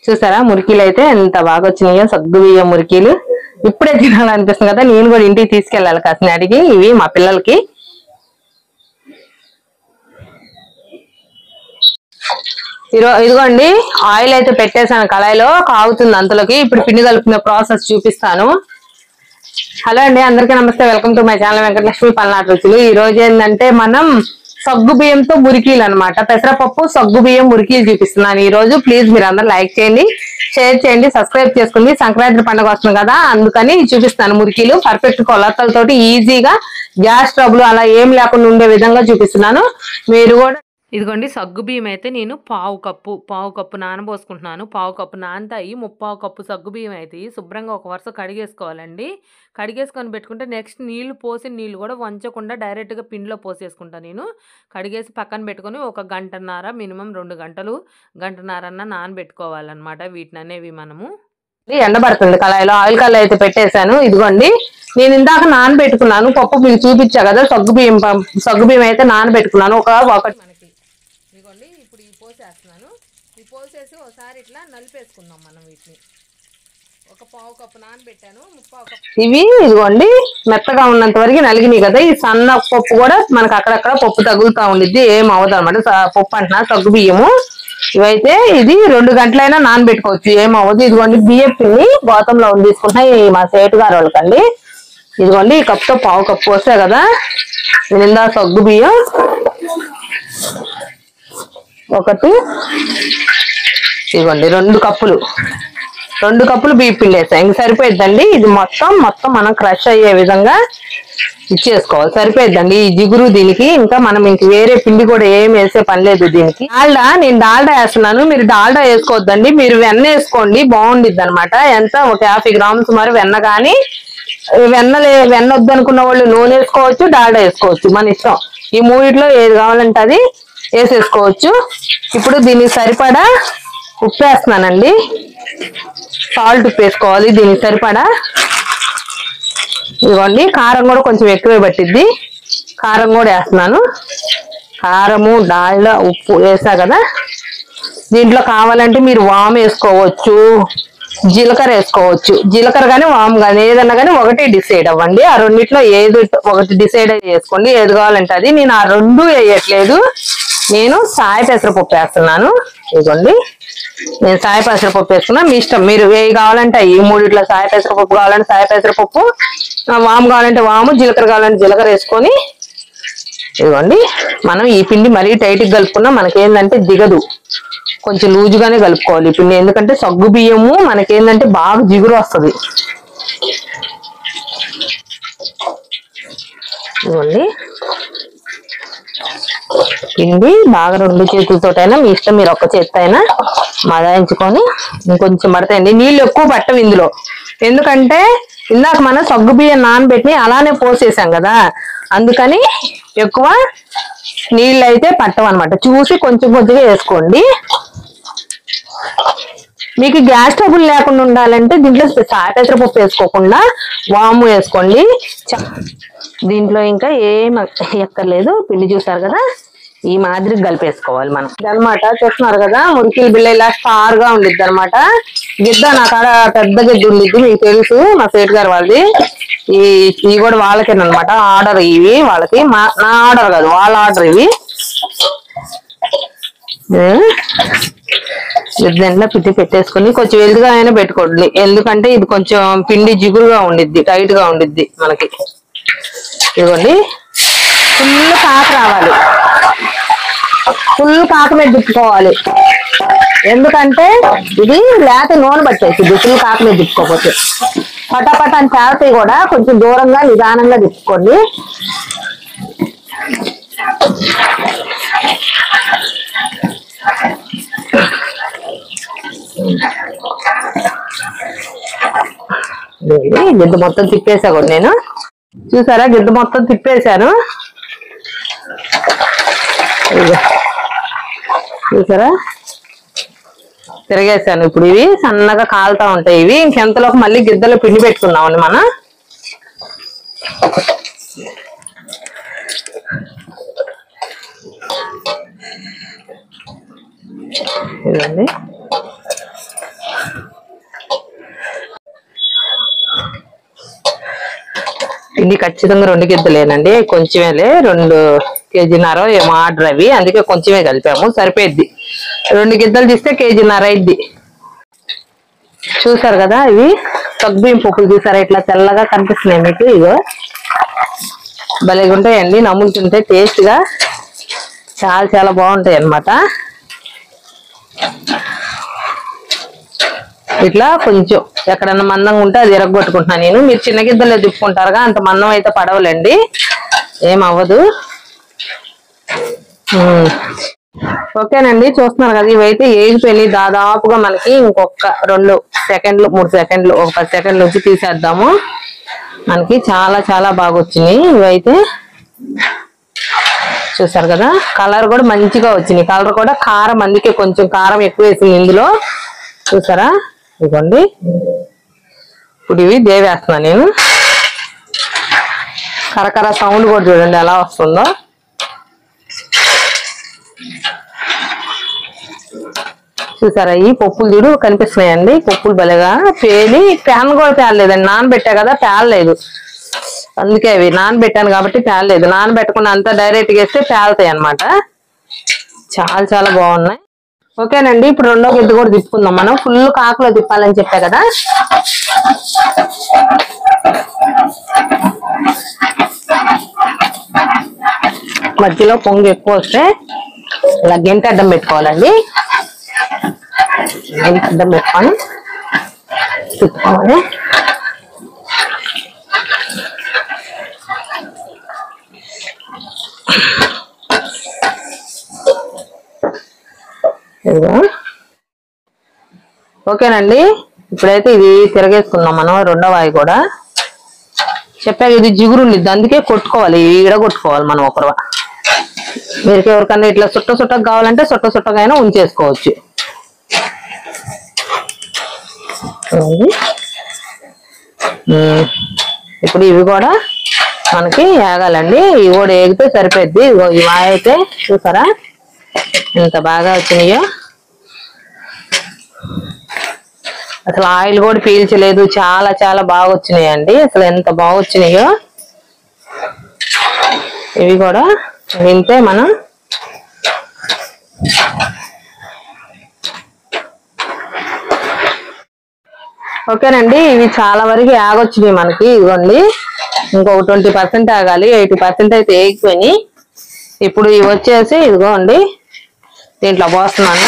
చూసారా మురికీలు అయితే ఎంత బాగా వచ్చినాయో, సగ్గుబియ్యం మురికీలు. ఇప్పుడే తినాలనిపిస్తుంది కదా, నేను కూడా ఇంటికి తీసుకెళ్ళాలి కాసిన అడిగి ఇవి మా పిల్లలకి. ఇదిగోండి ఆయిల్ అయితే పెట్టేశాను కళాయిలో, కాగుతుంది అంతలోకి. ఇప్పుడు పిండి కలుపుకునే ప్రాసెస్ చూపిస్తాను. హలో అండి, అందరికీ నమస్తే, welcome to my channel Venkatalakshmi పల్నాటి రుచులు. ఈ రోజు ఏంటంటే మనం సగ్గు బియ్యంతో మురికీలు అనమాట, పెసరపప్పు సగ్గు బియ్యం మురికీలు చూపిస్తున్నాను ఈ రోజు. ప్లీజ్ మీరు అందరూ లైక్ చేయండి, షేర్ చేయండి, సబ్స్క్రైబ్ చేసుకోండి. సంక్రాంతి పండుగ వస్తుంది కదా, అందుకని చూపిస్తాను మురికీలు. పర్ఫెక్ట్ కొలతలతోటి ఈజీగా గ్యాస్ ట్రబుల్ అలా ఏం లేకుండా ఉండే విధంగా చూపిస్తున్నాను. మీరు కూడా ఇదిగోండి సగ్గు బియ్యం అయితే నేను పావు కప్పు నానబోసుకుంటున్నాను. పావు కప్పు నానతాయి, ముప్పావు కప్పు సగ్గు బియ్యం అయితే శుభ్రంగా ఒక వరుస కడిగేసుకోవాలండి. కడిగేసుకొని పెట్టుకుంటే నెక్స్ట్ నీళ్లు పోసి నీళ్ళు కూడా వంచకుండా డైరెక్ట్గా పిండిలో పోసేసుకుంటాను నేను. కడిగేసి పక్కన పెట్టుకొని ఒక గంటన్నర, మినిమం 2 గంటలు, గంటన్నరన్నా నానబెట్టుకోవాలన్నమాట వీటిని అనేవి మనము. ఎండబడుతుంది కళాయిలో, ఆయిల్ కళాయి అయితే పెట్టేశాను. ఇదిగోండి నేను ఇందాక నానబెట్టుకున్నాను పప్పు, మీకు చూపించా కదా సగ్గు బియ్యం అయితే నానబెట్టుకున్నాను ఒకటి మనకి. ఇదిగోండి ఇప్పుడు ఈ పోసేస్తున్నాను. ఈ పోసేసి ఒకసారి ఇట్లా నలిపేసుకుందాం మనం వీటిని. ఒక పావు కప్పు నానబెట్టాను, ముప్పావు కప్పు ఇవి. ఇదిగోండి మెత్తగా ఉన్నంత వరకు నలిగినాయి కదా. ఈ సన్న పప్పు కూడా మనకు అక్కడక్కడ పప్పు తగులుతా ఉండిద్ది, ఏం అవ్వదు అనమాట. పప్పు అంటున్నా సగ్గు బియ్యము. ఇవైతే ఇది 2 గంటలైనా నానబెట్టుకోవచ్చు, ఏం అవ్వదు. ఇదిగోండి బియ్యం పిండి గోతంలో తీసుకుంటున్నాయి మా సేటు గారు వాళ్ళకండి. ఇదిగోండి ఈ కప్పుతో పావు కప్పు వస్తే కదా. నిండా సగ్గు బియ్యం ఒకటి, ఇదిగోండి 2 కప్పులు బియ్యం పిండి వేస్తాం. ఇంక సరిపోయిద్దండి. ఇది మొత్తం మనం క్రష్ అయ్యే విధంగా ఇచ్చేసుకోవాలి, సరిపోయిద్దండి ఈ జిగురు దీనికి. ఇంకా మనం వేరే పిండి కూడా ఏం వేసే పని లేదు దీనికి. నేను డాల్డా వేస్తున్నాను, మీరు డాల్డా వేసుకోవద్దండి, మీరు వెన్న వేసుకోండి, బాగుండిద్ది అనమాట. ఎంత ఒక 50 గ్రాములు సుమారు వెన్న. కానీ వెన్న వద్దు అనుకున్న వాళ్ళు నూనె వేసుకోవచ్చు, డాల్డా వేసుకోవచ్చు, మన ఇష్టం. ఈ మూడిట్లో ఏది కావాలంటే అది వేసేసుకోవచ్చు. ఇప్పుడు దీనికి సరిపడా ఉప్పు వేస్తున్నానండి, సాల్ట్ ఉప్పు వేసుకోవాలి దీనికి సరిపడా. ఇదిగోండి కారం కూడా కొంచెం ఎక్కువే పట్టిద్ది, కారం కూడా వేస్తున్నాను. కారము, డాల్డా, ఉప్పు వేసా కదా. దీంట్లో కావాలంటే మీరు వాము వేసుకోవచ్చు, జీలకర్ర వేసుకోవచ్చు. జీలకర్ర కానీ వాము కానీ ఏదన్నా కానీ ఒకటి డిసైడ్ అవ్వండి. ఆ రెండిట్లో ఏది ఒకటి డిసైడ్ చేసుకోండి, ఏది కావాలంటే అది. నేను ఆ 2 వేయట్లేదు, నేను సాయ పెసరపప్పు వేస్తున్నాను. ఇదిగోండి నేను సాయ పెసరపప్పు వేసుకున్నా, మీ ఇష్టం. మీరు ఏవి కావాలంటే ఈ మూడిట్లో సాయ పెసరపప్పు కావాలంటే సాయ పెసరపప్పు, వాము కావాలంటే వాము, జీలకర్ర కావాలంటే జీలకర్ర వేసుకొని. ఇదిగోండి మనం ఈ పిండి మరీ టైట్గా కలుపుకున్నా మనకేందంటే దిగదు, కొంచెం లూజుగానే కలుపుకోవాలి ఈ పిండి. ఎందుకంటే సగ్గు బియ్యము మనకేందంటే బాగా జిగురు వస్తుంది. ఇదిగోండి పిండి బాగా 2 చేతులతోటైనా, మీ ఇష్టం, మీరు ఒక్క చేతితో అయినా మదాయించుకొని ఇంకొంచెం పడతాయండి. నీళ్ళు ఎక్కువ పట్టవు ఇందులో, ఎందుకంటే ఇందాక మనం సగ్గు బియ్యం నానబెట్టి అలానే పోసేసాం కదా, అందుకని ఎక్కువ నీళ్ళు అయితే పట్టవు అనమాట. చూసి కొంచెం కొద్దిగా వేసుకోండి. మీకు గ్యాస్ ట్రబుల్ లేకుండా ఉండాలంటే దీంట్లో సాయ పెసరపప్పు వేసుకోకుండా వాము వేసుకోండి. దీంట్లో ఇంకా ఏం ఎక్కర్లేదు, పిండి చూసారు కదా, ఈ మాదిరి కలిపేసుకోవాలి మనం అనమాట. చూస్తున్నారు కదా మురికిల బిళ్ళ ఇలా స్టార్ గా ఉండిద్ది అనమాట. గిద్ద నా కాడ పెద్ద గిద్ద ఉండిద్ది, మీకు తెలుసు మా సేటు గారు వాళ్ళది. ఇవి కూడా వాళ్ళకేనమాట ఆర్డర్, ఇవి వాళ్ళకి, నా ఆర్డర్ కాదు, వాళ్ళ ఆర్డర్ ఇవి. గిద్దెంట్లో పిండి పెట్టేసుకుని కొంచెం వెలుగుగా అయినా పెట్టుకోండి, ఎందుకంటే ఇది కొంచెం పిండి జిగురుగా ఉండిద్ది, టైట్ గా ఉండిద్ది మనకి. ఇదిగోండి ఫుల్ కాక రావాలి, ఫుల్ కాక మీద తిప్పుకోవాలి. ఎందుకంటే ఇది లేత నూనె పట్టేసింది ఫుల్ కాక మీద తిప్పుకోకపోతే. పటాపట అని చేస్తాయి కూడా, కొంచెం దూరంగా నిదానంగా తిప్పుకోండి. గిద్ద మొత్తం తిప్పేసా కూడా నేను, చూసారా గిద్ద మొత్తం తిప్పేశాను. చూసారా తిరగేసాను. ఇప్పుడు ఇవి సన్నగా కాలుతా ఉంటాయి ఇవి. ఇంకెంతలోకి మళ్ళీ గిద్దలో పిండి పెట్టుకుందామండి మనం. ఇదండి ఇది ఖచ్చితంగా 2 గిద్దలేనండి, కొంచెమేలే, 2 కేజీన్నర ఏమో ఆర్డర్ అవి, అందుకే కొంచెమే కలిపాము, సరిపోద్ది. 2 గిద్దలు తీస్తే కేజీన్నర అయింది. చూసారు కదా, ఇవి సగ్గుబియ్యం పప్పులు చూసారా, ఇట్లా తెల్లగా కనిపిస్తున్నాయి మీకు. ఇగో భలేగా ఉంటాయండి, నమ్ములుతుంటే టేస్ట్ గా చాలా చాలా బాగుంటాయి అన్నమాట. ఇట్లా కొంచెం ఎక్కడన్నా మందంగా ఉంటే అది ఎరగొట్టుకుంటున్నా నేను. మీరు చిన్న గిద్దలే తిప్పుకుంటారుగా, అంత మందం అయితే పడవలేండి, ఏమవ్వదు. ఓకేనండి, చూస్తున్నారు కదా, ఇవైతే ఏగిపోయినాయి దాదాపుగా. మనకి ఇంకొక 2 సెకండ్లు 3 సెకండ్లు, ఒక 10 సెకండ్ల నుంచి తీసేద్దాము. మనకి చాలా చాలా బాగా వచ్చినాయి ఇవైతే. చూసారు కదా, కలర్ కూడా మంచిగా వచ్చినాయి. కలర్ కూడా కారం, అందుకే కొంచెం కారం ఎక్కువ వేసింది ఇందులో. చూసారా, ఇదిగోండి. ఇప్పుడు ఇవి దేవేస్తున్నా నేను. కరకర సౌండ్ కూడా చూడండి ఎలా వస్తుందో. చూసారా, ఈ పప్పులు చూడు కనిపిస్తున్నాయండి, పప్పులు భలేగా పేలి. ప్యాన్ కూడా పేలలేదండి, నానబెట్టా కదా పేలలేదు, అందుకే అవి నానబెట్టాను కాబట్టి పేలలేదు. నానబెట్టకుండా అంతా డైరెక్ట్ గా వేస్తే పేలుతాయి అన్నమాట. చాలా చాలా బాగున్నాయి. ఓకేనండి, ఇప్పుడు 2వ గిద్ద కూడా తిప్పుకుందాం మనం. ఫుల్ కాకులో తిప్పాలని చెప్పా కదా. మధ్యలో పొంగు ఎక్కువ వస్తే ఇలా గంట అడ్డం పెట్టుకోవాలండి. గంట అడ్డం పెట్టుకొని తిప్పుకోవాలి. ఓకేనండి, ఇప్పుడైతే ఇది తిరగేసుకున్నాం మనం. 2వ వాయి కూడా చెప్పాక ఇది జిగురు ఉండిద్ది, అందుకే కొట్టుకోవాలి, ఈడగొట్టుకోవాలి మనం ఒకరు. మీరు ఎవరికన్నా ఇట్లా సుట్టగా కావాలంటే సుట్టగా అయినా ఉంచేసుకోవచ్చు. ఇప్పుడు ఇవి కూడా మనకి ఏగాలండి, ఇవి కూడా ఏగితే సరిపోద్ది. ఈ వాయి అయితే చూసారా ఎంత బాగా వచ్చినాయో. అసలు ఆయిల్ కూడా పీల్చలేదు, చాలా చాలా బాగా వచ్చినాయండి. అసలు ఎంత బాగా వచ్చినాయో. ఇవి కూడా వింటే మనం ఓకేనండి, ఇవి చాలా వరకు ఆగొచ్చినాయి మనకి. ఇదిగోండి, ఇంకొక 20% ఆగాలి, 80% అయితే ఏగిపోయినాయి. ఇప్పుడు ఇవి వచ్చేసి ఇదిగోండి దీంట్లో పోస్తున్నాను.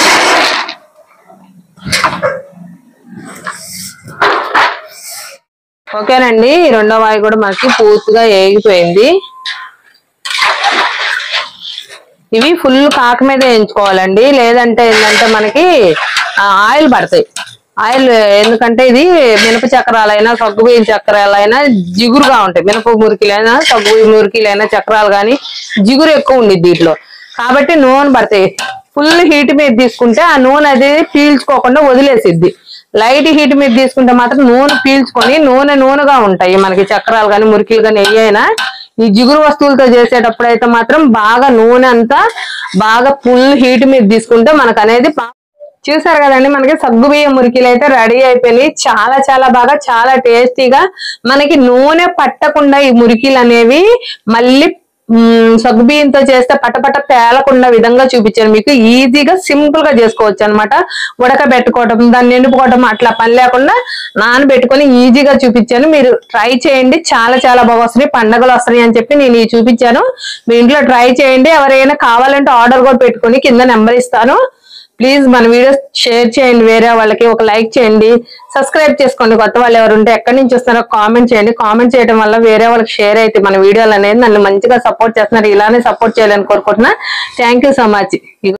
ఓకేనండి, 2వ వాయి కూడా మనకి పూర్తిగా ఏగిపోయింది. ఇవి ఫుల్ కాక మీద వేయించుకోవాలండి, లేదంటే ఏంటంటే మనకి ఆయిల్ పడతాయి. ఆయిల్ ఎందుకంటే ఇది మినప చక్రాలైనా సగ్గుబియ్యం చక్రాలైనా జిగురుగా ఉంటాయి. మినప మురికిలైనా సగ్గుబియ్యం మురికిలైనా చక్రాలు కానీ జిగురు ఎక్కువ ఉండిద్ది దీంట్లో, కాబట్టి నూనె పడతాయి. ఫుల్ హీట్ మీద తీసుకుంటే ఆ నూనె అది పీల్చుకోకుండా వదిలేసిద్ది. లైట్ హీట్ మీద తీసుకుంటే మాత్రం నూనె పీల్చుకొని నూనెగా ఉంటాయి మనకి చక్రాలు కానీ మురికిలు కానీ ఏవైనా. ఈ జిగురు వస్తువులతో చేసేటప్పుడు అయితే మాత్రం బాగా నూనె అంతా బాగా ఫుల్ హీట్ మీద తీసుకుంటే మనకు అనేది. చూసారు కదండి, మనకి సగ్గుబియ్యం మురికిలు అయితే రెడీ అయిపోయినాయి. చాలా చాలా బాగా, చాలా టేస్టీగా, మనకి నూనె పట్టకుండా ఈ మురికిలు అనేవి మళ్ళీ సగ్గుబియ్యంతో చేస్తే పటపట పేలకుండా విధంగా చూపించాను మీకు. ఈజీగా సింపుల్ గా చేసుకోవచ్చు అనమాట. ఉడకబెట్టుకోవడం, దాన్ని నింపుకోవడం అట్లా పని లేకుండా నానబెట్టుకొని ఈజీగా చూపించాను. మీరు ట్రై చేయండి, చాలా చాలా బాగా వస్తున్నాయి. పండగలు వస్తున్నాయి అని చెప్పి నేను ఇవి చూపించాను. మీ ఇంట్లో ట్రై చేయండి. ఎవరైనా కావాలంటే ఆర్డర్ కూడా పెట్టుకొని కింద నెంబర్ ఇస్తాను. ప్లీజ్ మన వీడియోస్ షేర్ చేయండి, వేరే వాళ్ళకి ఒక లైక్ చేయండి, సబ్స్క్రైబ్ చేసుకోండి. కొత్త వాళ్ళు ఎవరు ఉంటే ఎక్కడి నుంచి వస్తారో కామెంట్ చేయండి. కామెంట్ చేయడం వల్ల వేరే వాళ్ళకి షేర్ అయితే మన వీడియోలు అనేది నన్ను మంచిగా సపోర్ట్ చేస్తున్నారు. ఇలానే సపోర్ట్ చేయాలని కోరుకుంటున్నా. Thank you so much.